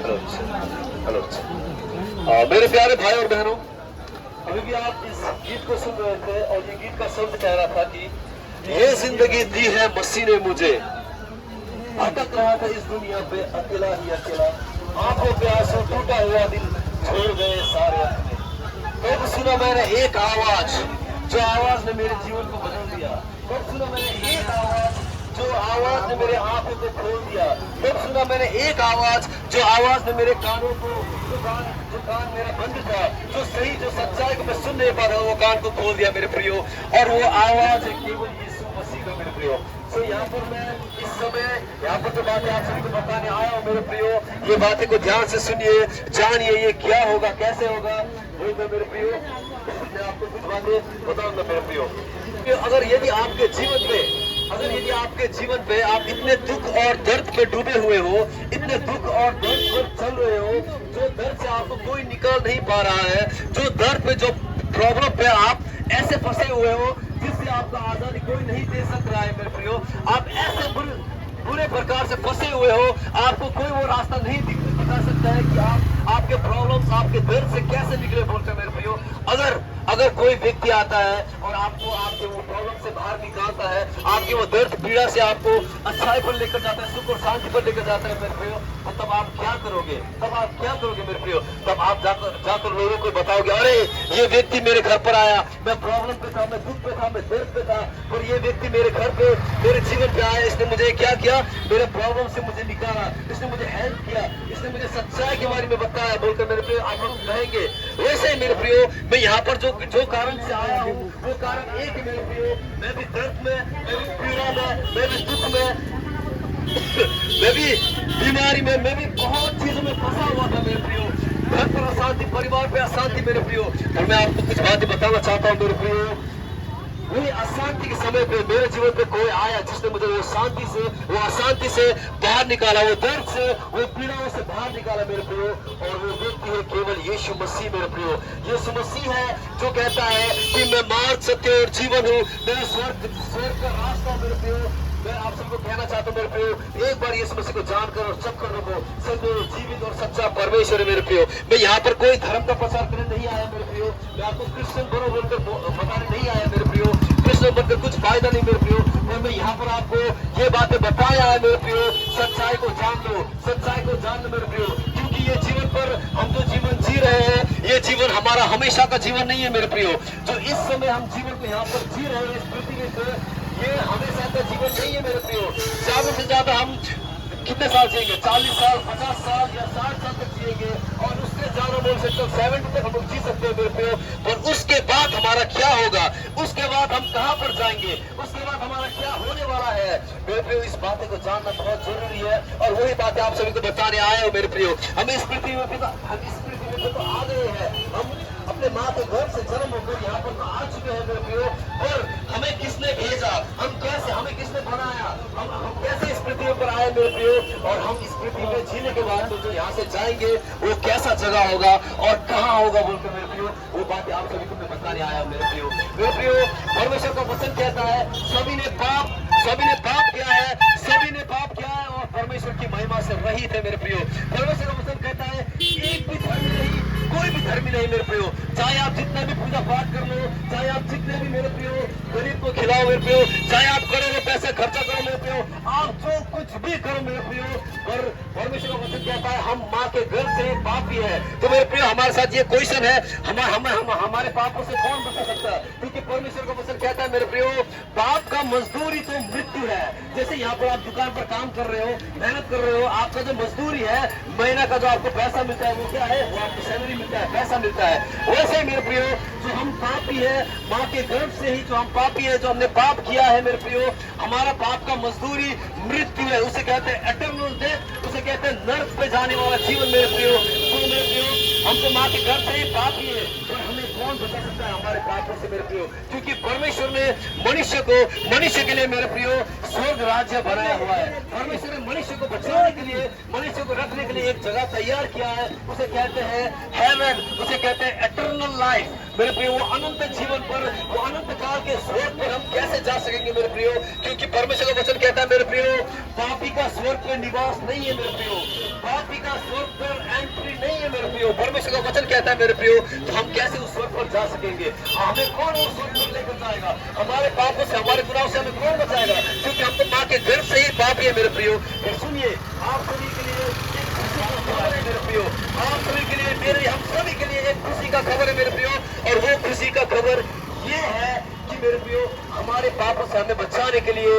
Hello मेरे प्यारे भाई और बहनों, अभी भी आप इस गीत को सुन रहे थे और ये गीत का शब्द कह रहा था कि ये जिंदगी दी है मसीह ने मुझे, भटक रहा था इस दुनिया पे अकेला ही अकेला, आंखों पे आंसू टूटा हुआ दिल छोड़ गए सारे अपने। तब सुना मैंने एक आवाज, जो आवाज ने मेरे जीवन को बदल दिया। तब सुना मैंने एक आवाज, जो आवाज ने मेरे आंखों को खोल दिया। तब सुना मैंने एक आवाज, जो आवाज ने मेरे कानों को, जो कान मेरा बंद था, जो सही जो सच्चाई को मैं सुन नहीं पा रहा हूँ, वो कान को खोल दिया मेरे प्रियो। और वो आवाज है केवल यीशु मसीह का मेरे प्रियो। तो यहाँ पर मैं इस समय यहाँ पर जो बातें आप सभी को बताने आया हूँ मेरे प्रियो, ये बातें को ध्यान से सुनिए, जानिए ये क्या होगा, कैसे होगा, बोलकर मेरे प्रियो मैं आपको कुछ बातें बताऊंगा मेरे प्रियो। अगर यदि आपके जीवन में, अगर यदि आपके जीवन में आप इतने दुख और दर्द पे डूबे हुए हो, इतने दुख और दर्द पर चल रहे हो, जो दर्द से आपको कोई निकाल नहीं पा रहा है, जो दर्द पे, जो प्रॉब्लम पे आप ऐसे फंसे हुए हो जिससे आपका आजादी कोई नहीं दे सक रहा है मेरे प्रियो, आप ऐसे बुरे प्रकार से फंसे हुए हो, आपको कोई वो रास्ता नहीं दिखा सकता है कि आप आपके प्रॉब्लम्स, आपके दर्द से कैसे निकले बोलकर मेरे प्रियो। अगर कोई व्यक्ति आता है और आपको आपके वो प्रॉब्लम से बाहर निकालता है, आपके वो दर्द पीड़ा से आपको अच्छाई पर लेकर जाता है, सुख और शांति पर लेकर जाता है मेरे प्रियो, तो तब आप क्या करोगे? तब आप क्या करोगे मेरे प्रियो? तब आप जाकर लोगों को बताओगे, अरे ये व्यक्ति मेरे घर पर आया, मैं प्रॉब्लम पे था, मैं दुख पे था, मैं दर्द पे था, और ये व्यक्ति मेरे घर पे, मेरे जीवन पे आया, इसने मुझे क्या किया, मेरे प्रॉब्लम से मुझे निकाला, इसने मुझे हेल्प किया, इसने मुझे सच्चाई के बारे में बताया बोलकर मेरे प्रियो आप लोग कहेंगे। वैसे ही मेरे प्रियो मैं यहाँ पर जो कारण से आया हूँ, वो कारण एक है मेरे प्रियो, मैं भी दर्द में, मैं भी पीड़ा में, मैं भी दुख में, मैं भी बीमारी में, मैं भी बहुत चीजों में फंसा हुआ था मेरे प्रियो। घर पर अशांति, परिवार पे अशांति मेरे प्रियो। और मैं आपको कुछ बातें बताना चाहता हूँ मेरे प्रियो, वही अशांति के समय पे मेरे जीवन पे कोई आया जिसने मुझे वो शांति से, वो अशांति से बाहर निकाला, वो दर्द से, वो पीड़ाओं से बाहर निकाला मेरे प्रियो। और वो व्यक्ति है केवल यीशु मसीह मेरे प्रियो। यीशु मसीह है जो कहता है कि मैं मार्ग, सत्य और जीवन हूँ, मैं स्वर्ग का रास्ता हूँ मेरे प्रियो। मैं आप सबको कहना चाहता हूँ मेरे प्रियो, एक बार यीशु मसीह को जानकर और सब कर रखो, सब जीवित और सच्चा परमेश्वर है मेरे प्रियो। मैं यहाँ पर कोई धर्म का प्रचार करने नहीं आया मेरे प्रियो, मैं आपको क्रिश्चियन बनो बोलकर बताने नहीं आया मेरे प्रियो, क्रिश्चियन बनकर कुछ फायदा नहीं मेरे प्रियो। और मैं यहाँ पर आपको ये बातें बताया है मेरे प्रियो, सच्चाई को जान लो, सच्चाई को जान लो मेरे प्रियो, क्योंकि ये जीवन पर हम जो जीवन जी रहे हैं, ये जीवन हमारा हमेशा का जीवन नहीं है मेरे प्रियो। जो इस समय हम जीवन को यहाँ पर जी रहे हैं इस पृथ्वी पे, ये हमेशा का जीवन नहीं है मेरे प्रियो। ज्यादा से ज्यादा हम कितने साल जिएंगे? 40 साल, 50 साल या 60 साल तक जिएंगे, और उससे ज्यादा बोल सकते हो 70 तक हम लोग जी सकते हैं मेरे प्रियो। और उसके बाद हमारा क्या होगा, उसके बाद हम कहाँ पर जाएंगे, उसके बाद हमारा क्या होने वाला है मेरे प्रियो, इस बातें को जानना बहुत जरूरी है। और वही बातें आप सभी को बताने आए हो मेरे प्रियो। हम इस पृथ्वी में तो आ गए हैं, हम अपने माँ के घर से जन्म होकर यहाँ पर तो आ चुके हैं मेरे प्रियो। और हमें किसने भेजा, हम कैसे, हमें किसने बनाया, हम कैसे इस पृथ्वी पर आए मेरे प्रियो। और हम इस पृथ्वी में जीने के बाद जो यहाँ से जाएंगे वो कैसा जगह होगा और कहाँ होगा बोलकर मेरे प्रियो, वो बातें आप सभी को मैं बताने आया हूँ मेरे प्रियो। मेरे प्रियो परमेश्वर का वचन कहता है, सभी ने पाप किया है, सभी ने पाप किया है और परमेश्वर की महिमा से रहित है मेरे प्रियो। परमेश्वर का वचन कहता है एक भी धर्मी नहीं, कोई भी धर्मी नहीं मेरे प्रियो, चाहे आप जितना भी पूजा पाठ कर लो, चाहे आप जितने भी मेरे प्रियो गरीब को खिलाओ मेरे प्रियो, चाहे आप करोड़ों पैसे खर्चा करो मेरे प्रियो, आप जो कुछ भी करो मेरे प्रियो, पर परमेश्वर का वचन कहता है हम माँ के घर से पापी है। तो मेरे प्रियो हमारे साथ ये क्वेश्चन है, हमारे पापों से कौन बचा सकता है? क्योंकि परमेश्वर का वचन कहता है मेरे प्रियो, पाप का मजदूरी तो मृत्यु है। जैसे यहाँ पर आप दुकान पर काम कर रहे हो, मेहनत कर रहे हो, आपका जो मजदूरी है, महीना का जो आपको पैसा मिलता है वो क्या है? वो आपको सैलरी मिलता है, पैसा मिलता है। वैसे ही मेरे प्रियो जो हम पापी है, माँ के गर्भ से ही जो हम पापी है, जो हमने पाप किया है मेरे प्रियो, हमारा पाप का मजदूरी मृत्यु है। उसे कहते हैं एटर्नल डेथ, उसे कहते हैं नर्क पे जाने वाला जीवन मेरे प्रियो। तो मेरे प्रियो हम तो माँ के गर्भ से ही पापी है, और हमें कौन बचा सकता है हमारे पापों से मेरे प्रियो? क्योंकि परमेश्वर ने मनुष्य के लिए मेरे प्रियो स्वर्ग राज्य बनाया हुआ है। परमेश्वर ने मनुष्य को बचाने के लिए, मनुष्य को रखने के लिए एक जगह तैयार किया है, उसे कहते हैं हेवन, उसे कहते हैं एटर्नल लाइफ मेरे प्रियो। वो अनंत जीवन पर, वो अनंत काल के स्वर्ग पर हम कैसे जा सकेंगे मेरे प्रियो? क्योंकि परमेश्वर का वचन कहता है मेरे प्रियो, पापी का स्वर्ग पर निवास नहीं है मेरे प्रियो, पापी का स्वर्ग पर का वचन कहता है मेरे प्रियो, तो हम कैसे उस स्वर्ग पर जा सकेंगे? हमें कौन उस स्वर्ग पर लेकर जाएगा? हमारे पापों से, हमारे गुनाहों से हमें कौन बचाएगा? क्योंकि हम तो माँ के गर्भ से ही पापी है मेरे प्रियो। और सुनिए, आप सभी के लिए एक खुशी का खबर है मेरे प्रियो, आप सभी के लिए, मेरे हम सभी के लिए एक खुशी का खबर है मेरे प्रियो। और वो खुशी का खबर ये है कि मेरे प्रियो, हमारे पापों से हमें बचाने के लिए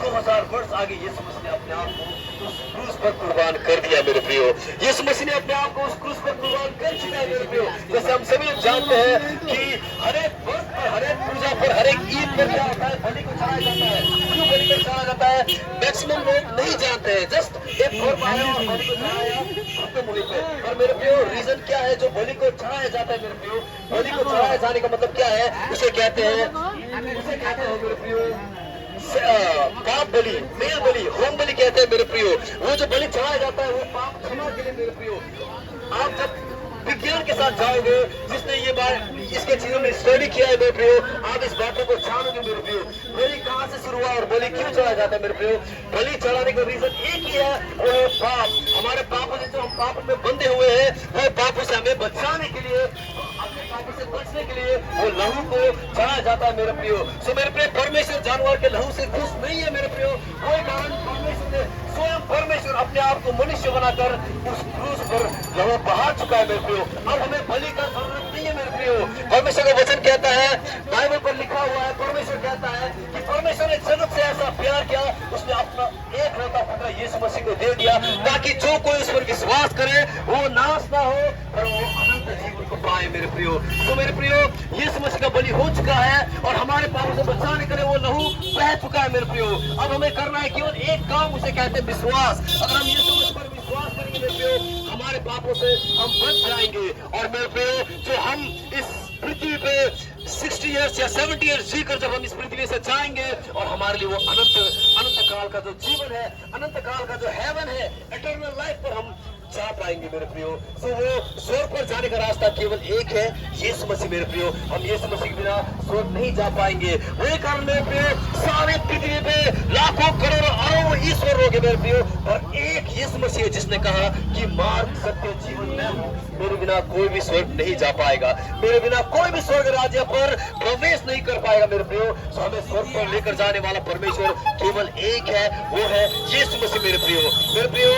2000 वर्ष आगे यीशु मसीह ने अपने आप को उस क्रूस पर कुर्बान कर दिया मेरे प्रियो। यीशु मसीह ने अपने आप को उस क्रूस पर कुर्बान कर चुका है मेरे प्रियो। जैसे हम सभी लोग जानते हैं कि हर एक वर्ष पर, हर एक पूजा पर, हर एक ईद पर क्या होता है? बलि को चढ़ाया जाता है। क्यों बलि को चढ़ाया जाता है? मैक्सिमम लोग नहीं जानते हैं। जस्ट एक और आया और बलि को चढ़ाया, खत्म हुई पे। और मेरे प्रियो, रीजन क्या है जो बलि को चढ़ाया जाता है मेरे प्रियो? बलि को चढ़ाए जाने का मतलब क्या है? उसे कहते हैं मेरे प्रियो पाप बलि, मेल बलि, होम बलि कहते हैं मेरे प्रियो। वो जो बलि चढ़ाया जाता है वो पाप क्षमा के लिए मेरे प्रियो। आप जब विज्ञान के साथ जाओगे, जिसने ये बात इसके चीजों में स्टडी किया है मेरे प्रियो, आप इस बातों को जानोगे मेरे प्रियो। बलि कहाँ से शुरू हुआ और बलि क्यों चढ़ाया जाता है मेरे प्रियो? बलि चढ़ाने का रीजन एक ही है, वो है पाप। हमारे पापों से, जो हम पाप में बंधे हुए हैं, वो पापों से हमें बचाने के लिए, अपने पापों से बचने के लिए वो लहू को चढ़ाया जाता है मेरे प्रियो। सो मेरे प्रियो, परमेश्वर जानवर के लहू से खुश नहीं है मेरे प्रियो। कोई कारण परमेश्वर ने, स्वयं परमेश्वर अपने आप को मनुष्य बनाकर उस क्रूस पर लहू बहा चुका है मेरे प्रियो। अब हमें बलि का जरूरत नहीं है मेरे प्रियो। परमेश्वर का वचन कहता है, बाइबल पर लिखा हुआ है, परमेश्वर कहता है कि परमेश्वर ने जगत से ऐसा प्यार किया, उसने अपना एकलौता पुत्र यीशु मसीह को दे दिया, ताकि जो कोई उस पर विश्वास करे वो नाश ना हो और वो अनंत जीवन को पाए मेरे प्रियो। तो मेरे प्रियो, यीशु मसीह का बलि हो चुका है और हमारे पापों से बचाने के लिए वो लहू बह चुका है मेरे प्रियो। अब हमें करना है केवल एक काम, उसे कहते हैं विश्वास। अगर हम यीशु मसीह पर विश्वास करेंगे मेरे प्रियो, हमारे पापों से हम बच जाएंगे। और मेरे प्रियो, जो हम इस पृथ्वी पे 60 इयर्स या 70 इयर्स जीकर जब हम इस पृथ्वी से जाएंगे, और हमारे लिए वो अनंत काल का जो जीवन है, अनंत काल का जो हेवन है, इटर्नल लाइफ पर हम जा पाएंगे मेरे प्रियो। तो वो स्वर्ग पर जाने का रास्ता केवल एक है, यीशु मसीह मेरे प्रियो। हम यीशु मसीह के बिना स्वर्ग नहीं जा पाएंगे। वही कारण मेरे प्रियो, सारे पृथ्वी पे लाखों करोड़ों अरबों ईश्वर होंगे मेरे प्रियो, और एक यीशु मसीह है जिसने कहा कि मार्ग, सत्य, जीवन मैं हूँ, मेरे बिना कोई भी स्वर्ग नहीं जा पाएगा, मेरे बिना कोई भी स्वर्ग राज्य पर प्रवेश नहीं कर पाएगा मेरे प्रियो। तो हमें स्वर्ग पर लेकर जाने वाला परमेश्वर केवल एक है, वो है यीशु मसीह मेरे प्रियो। मेरे प्रियो,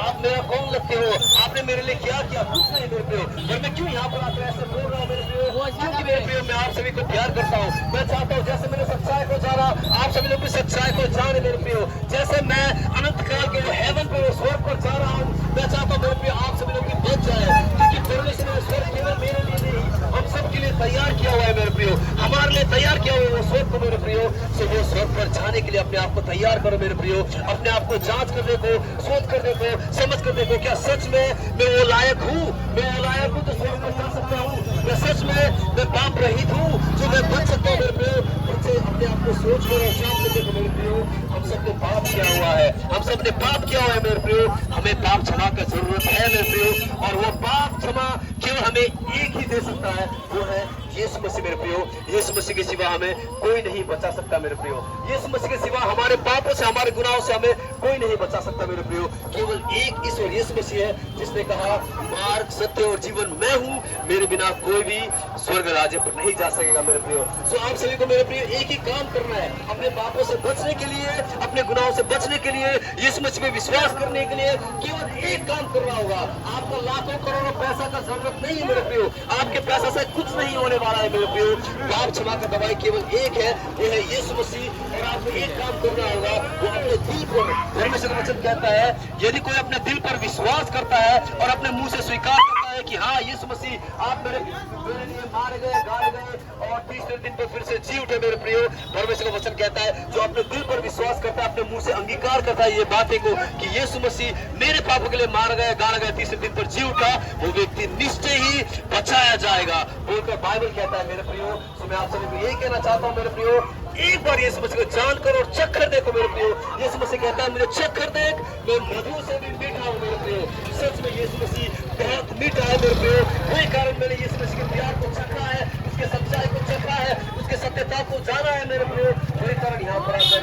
आप मेरा कौन लगते हो? आपने मेरे लिए क्या किया? कुछ नहीं मेरे प्रियो। पर मैं क्यों यहाँ पर आकर ऐसे बोल रहा हूँ मेरे प्रियो? क्योंकि मेरे प्रियो, मैं आप सभी को प्यार करता हूँ। मैं चाहता हूँ जैसे मैंने सच्चाई को जाना, आप सभी लोग भी सच्चाई को जाने मेरे प्रियो। जैसे मैं अनंत काल के हेवन पे, स्वर्ग पर जा रहा हूँ, मैं चाहता हूँ मेरे प्रियो आप सभी लोग भी बच जाए, क्योंकि परमेश्वर ने स्वर्ग केवल मेरे लिए नहीं, हम सबके लिए तैयार किया हुआ है मेरे प्रियो। हमारे लिए तैयार किया हुआ है वो स्वर्ग को मेरे प्रियो। सो वो स्वर्ग पर जाने के लिए अपने आप को तैयार करो मेरे प्रियो। अपने आप को जांच कर देखो, सोच कर देखो, समझ कर देखो, क्या सच में मैं वो लायक हूँ? मैं वो लायक हूँ तो स्वर्ग पर जा सकता हूँ? मैं सच में मैं पाप रहित हूँ जो मैं बच सकता हूँ मेरे प्रियो? मुझसे अपने आप को सोच कर और जांच कर देखो मेरे प्रियो। हम सबने पाप किया हुआ है, हम सबने पाप किया हुआ है मेरे प्रियो। हमें पाप क्षमा की जरूरत है मेरे प्रियो, और वो पाप क्षमा केवल हमें एक ही दे सकता है, वो है यीशु मसीह मेरे प्रियो। यीशु मसीह के सिवा हमें कोई नहीं बचा सकता मेरे प्रियो। यीशु मसीह के सिवा हमारे पापों से, हमारे गुनाहों से हमें कोई नहीं बचा सकता मेरे प्रियो। केवल एक ईश्वर यीशु मसीह है जिसने कहा, मार्ग, सत्य और जीवन मैं हूँ, मेरे बिना कोई भी स्वर्ग राज्य पर नहीं जा सकेगा मेरे प्रियो। सो आप सभी को मेरे प्रियो एक ही काम करना है, अपने पापों से बचने के लिए, अपने गुनाहों से बचने के लिए, यीशु मसीह में विश्वास करने के लिए केवल एक काम करना होगा। आपको लाखों करोड़ों पैसा का जरूरत नहीं है मेरे प्रियो, आपके पैसा से कुछ नहीं होने वाला है मेरे प्रियो। पाप क्षमा का दवाई केवल एक है, वो है यीशु मसीह। और आपको एक काम करना होगा, वो अपने दिल पर, परमेश्वर का वचन कहता है, यदि कोई अपने दिल पर विश्वास करता है और अपने मुंह से स्वीकार करता है कि हाँ यीशु मसीह आप मेरे लिए मारे गए, गाड़े गए और तीसरे दिन पर फिर से जी उठे मेरे प्रियो। परमेश्वर का वचन कहता है, जो अपने दिल पर विश्वास करता है, अपने मुंह से अंगीकार करता है ये बातें को कि यीशु मसीह मेरे पापों के लिए मार गए, गाड़ा गए, तीसरे दिन पर जी उठा, वो व्यक्ति निश्चय ही बचाया जाएगा बोलकर बाइबल कहता है मेरे प्रियो। तो मैं आप सभी को यही कहना चाहता हूँ मेरे प्रियो, एक बार यीशु मसीह को जान कर और चख कर देखो मेरे प्रियो। यीशु मसीह कहता है, मुझे चख कर देख, मैं मधु से भी मीठा हूँ मेरे प्रियो। सच में यीशु मसीह बहुत मीठा है मेरे प्रियो। वही कारण मैंने यीशु मसीह के प्यार को चखा है, उसके सच्चाई को चखा है, उसके सत्यता को जाना है मेरे प्रियो। वही कारण यहाँ पर आकर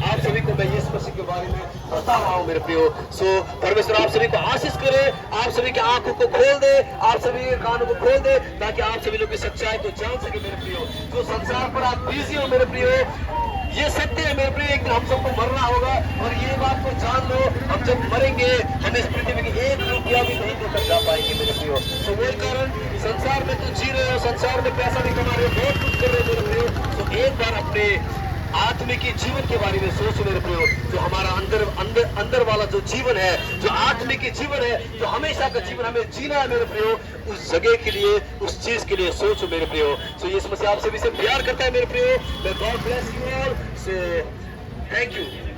आप सभी इसलिए मैं यीशु मसीह के बारे में बता रहा हूँ मेरे प्रियो। सो परमेश्वर आप सभी को आशीष करे, आप सभी की आंखों को खोल दे, आप सभी के कानों को खोल दे, ताकि आप सभी लोग की सच्चाई को जान सके मेरे प्रियो। जो संसार पर आप बिजी हो मेरे प्रियो, ये सत्य है मेरे प्रिय, एक दिन हम सबको मरना होगा, और ये बात को जान लो, हम जब मरेंगे हम इस पृथ्वी की 1 रुपया भी नहीं देकर जा पाएंगे मेरे प्रियो। तो वही कारण संसार में तो जी रहे हो, संसार में पैसा भी कमा रहे हो, बहुत कुछ कर रहे हो मेरे प्रियो। तो एक बार अपने आत्मिक जीवन के बारे में सोचो मेरे प्रियो। जो हमारा अंदर वाला जो जीवन है, जो आत्मिक जीवन है, जो हमेशा का जीवन हमें जीना है मेरे प्रियो, उस जगह के लिए, उस चीज के लिए सोचो मेरे प्रियो। सो यीशु मसीह आप सभी से प्यार करता है मेरे प्रियो। God bless you all. So thank you.